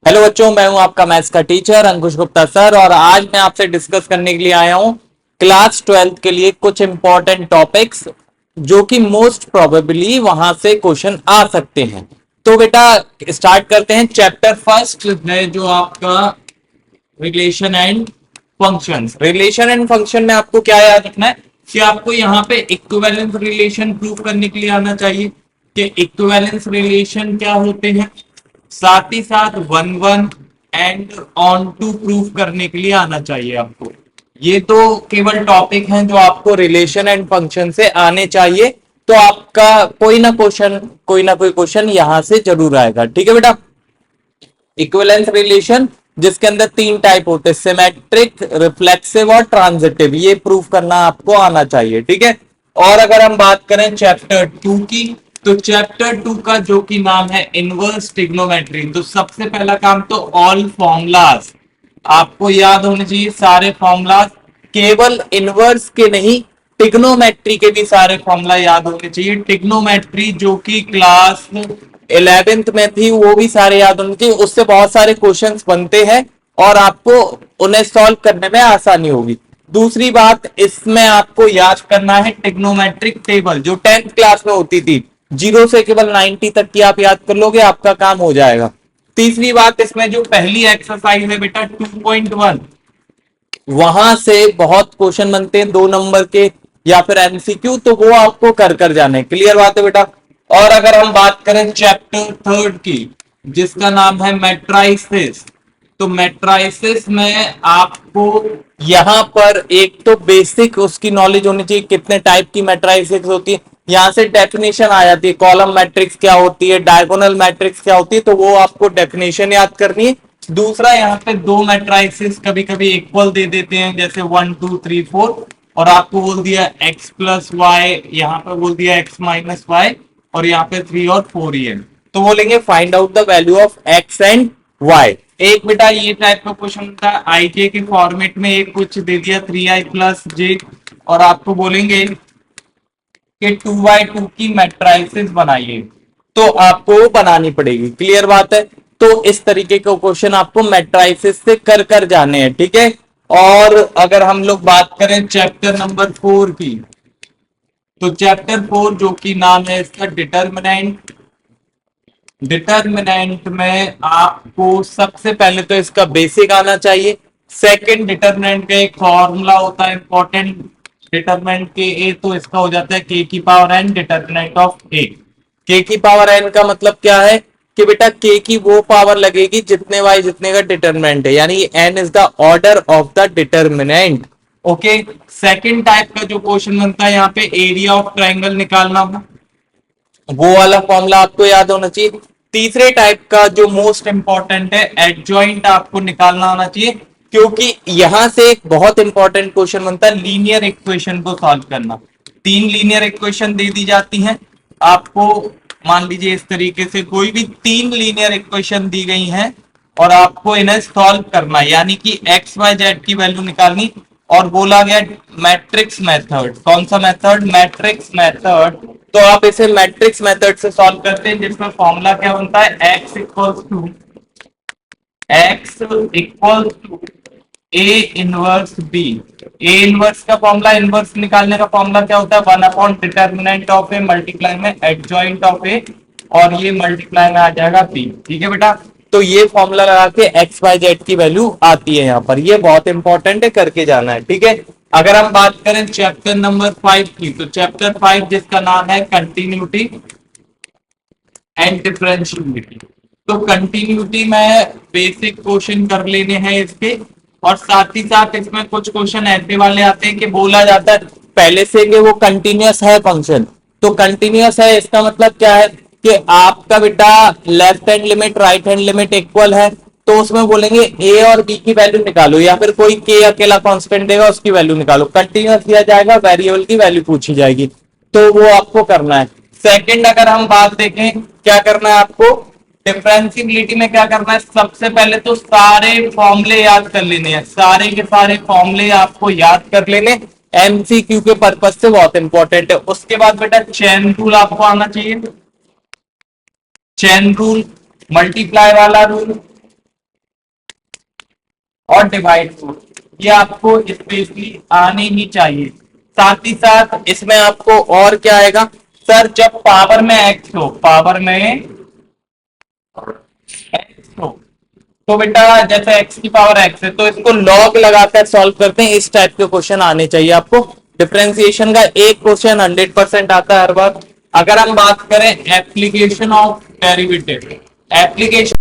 Hello बच्चों, मैं हूं आपका मैथ्स का टीचर अंकुश गुप्ता सर। और आज मैं आपसे डिस्कस करने के लिए आया हूं क्लास 12th के लिए कुछ इंपॉर्टेंट टॉपिक्स जो कि मोस्ट प्रोबेबली वहां से क्वेश्चन आ सकते हैं। तो बेटा स्टार्ट करते हैं। चैप्टर फर्स्ट है जो आपका relation and functions. Relation and function में आपको क्या याद रखना है कि आपको यहाँ पे इक्विवेलेंस रिलेशन प्रूव करने के लिए आना चाहिए कि इक्विवेलेंस रिलेशन क्या होते हैं, साथ ही साथ one one and onto prove करने के लिए आना चाहिए आपको। ये तो केवल टॉपिक हैं जो आपको रिलेशन एंड फंक्शन से आने चाहिए। तो आपका कोई ना कोई क्वेश्चन यहां से जरूर आएगा। ठीक है बेटा। इक्विवेलेंस रिलेशन जिसके अंदर तीन टाइप होते हैं, सिमेट्रिक, रिफ्लेक्सिव और ट्रांजिटिव, ये प्रूफ करना आपको आना चाहिए। ठीक है। और अगर हम बात करें चैप्टर 2 की, तो चैप्टर 2 का जो कि नाम है इनवर्स ट्रिग्नोमेट्री, तो सबसे पहला काम तो ऑल फॉर्मूलाज आपको याद होने चाहिए। सारे फॉर्मूलाज, केवल इनवर्स के नहीं, टिग्नोमेट्री के भी सारे फॉर्मूला याद होने चाहिए। टिग्नोमेट्री जो कि क्लास 11th में थी वो भी सारे याद होने चाहिए। उससे बहुत सारे क्वेश्चंस बनते हैं और आपको उन्हें सॉल्व करने में आसानी होगी। दूसरी बात, इसमें आपको याद करना है टिग्नोमेट्रिक टेबल जो 10th क्लास में होती थी। 0 से केवल 90 तक की आप याद कर लोगे, आपका काम हो जाएगा। तीसरी बात, इसमें जो पहली एक्सरसाइज है बेटा 2.1, वहां से बहुत क्वेश्चन बनते हैं 2 नंबर के या फिर एमसीक्यू, तो वो आपको कर कर जाने। क्लियर बात है बेटा। और अगर हम बात करें चैप्टर 3 की जिसका नाम है मैट्राइसिस, तो मैट्राइसिस में आपको यहां पर एक तो बेसिक उसकी नॉलेज होनी चाहिए, कितने टाइप की मैट्राइसिस होती है। यहां से डेफिनेशन आ जाती है, कॉलम मैट्रिक्स क्या होती है, डायगोनल मैट्रिक्स क्या होती है, तो वो आपको डेफिनेशन याद करनी है। दूसरा, यहाँ पे दो मैट्राइसिस कभी कभी इक्वल दे देते हैं, जैसे 1 2 3 4, और आपको बोल दिया x प्लस वाई, यहाँ पे बोल दिया x माइनस वाई, और यहाँ पे 3 और 4 ही है। तो बोलेंगे find out the value of x and y। एक बेटा ये टाइप का क्वेश्चन था, आई जे के फॉर्मेट में एक कुछ दे दिया 3i प्लस जे, और आपको बोलेंगे कि 2 by 2 की मैट्राइसिस बनाइए, तो आपको बनानी पड़ेगी। क्लियर बात है। तो इस तरीके के क्वेश्चन आपको मैट्राइसिस से कर कर जाने हैं। ठीक है। और अगर हम लोग बात करें चैप्टर नंबर 4 की, तो चैप्टर 4 जो कि नाम है इसका डिटर्मिनेंट। डिटर्मिनेंट में आपको सबसे पहले तो इसका बेसिक आना चाहिए। सेकंड, डिटर्मिनेंट का एक फॉर्मूला होता है इंपॉर्टेंट, डिटर्मिनेंट के ए, तो इसका हो जाता है के की पावर एन डिटर्मिनेंट ऑफ ए। के की पावर एन का मतलब क्या है कि बेटा के की वो पावर लगेगी जितने वाई जितने का डिटर्मिनेंट है, यानी N is the order of the determinant. Okay. Second type का जो क्वेश्चन बनता है यहाँ पे एरिया ऑफ ट्राइंगल निकालना हो, वो वाला फॉर्मूला आपको याद होना चाहिए। तीसरे टाइप का जो मोस्ट इंपॉर्टेंट है एडजॉइंट, आपको निकालना होना चाहिए, क्योंकि यहां से एक बहुत इंपॉर्टेंट क्वेश्चन बनता है लीनियर इक्वेशन को सॉल्व करना। तीन लीनियर इक्वेशन दे दी जाती हैं आपको। मान लीजिए इस तरीके से कोई भी तीन लीनियर इक्वेशन दी गई हैं और आपको इन्हें सॉल्व करना, यानी कि एक्स वाई जेड की वैल्यू निकालनी। और बोला गया मैट्रिक्स मेथड। कौन सा मेथड? Matrix method. तो आप इसे मैट्रिक्स मेथड से सॉल्व करते हैं, जिसमें फॉर्मूला क्या बनता है, x equals to A inverse B. A inverse का फॉर्मूला, इनवर्स निकालने का फॉर्मूला क्या होता है, 1 upon determinant of A multiply में एडजॉइंट ऑफ ए, और ये मल्टीप्लाई में आ जाएगा बी। ठीक है बेटा। तो ये फॉर्मूला लगा के एक्स वाई जेड की वैल्यू आती है यहाँ पर। ये बहुत इंपॉर्टेंट है, करके जाना है। ठीक है। अगर हम बात करें चैप्टर नंबर 5 की, तो चैप्टर 5 जिसका नाम है कंटिन्यूटी एंड डिफरेंशियबिलिटी, तो कंटिन्यूटी में बेसिक क्वेश्चन कर लेने हैं इसके, और साथ ही साथ इसमें कुछ क्वेश्चन ऐसे वाले आते हैं कि बोला जाता है पहले से कि वो कंटिन्यूअस है फंक्शन। तो कंटिन्यूअस है इसका मतलब क्या है कि आपका बेटा left hand limit right hand limit equal है, तो उसमें बोलेंगे ए और बी की वैल्यू निकालो, या फिर कोई के अकेला कांस्टेंट देगा उसकी वैल्यू निकालो। कंटिन्यूअस दिया जाएगा, वेरिएबल की वैल्यू पूछी जाएगी, तो वो आपको करना है। सेकंड, अगर हम बात देखें क्या करना है आपको, डिफरेंशियबिलिटी में क्या करना है, सबसे पहले तो सारे फॉर्मूले याद कर लेने हैं। सारे के सारे फॉर्मूले आपको याद कर लेने, एमसीक्यू के पर्पज से बहुत इंपॉर्टेंट है। उसके बाद बेटा चेन रूल आपको आना चाहिए। चेन रूल, मल्टीप्लाई वाला रूल, और डिवाइड 4, ये आपको स्पेशली आने ही चाहिए। साथ ही साथ इसमें आपको और क्या आएगा सर, जब पावर में एक्स हो, पावर में एक्स हो, तो बेटा जैसे x की पावर x है तो इसको log लगाकर सॉल्व करते हैं, इस टाइप के क्वेश्चन आने चाहिए आपको। डिफरेंशिएशन का एक क्वेश्चन 100% आता है हर बार। अगर हम बात करें एप्लीकेशन ऑफ डेरिवेटिव, एप्लीकेशन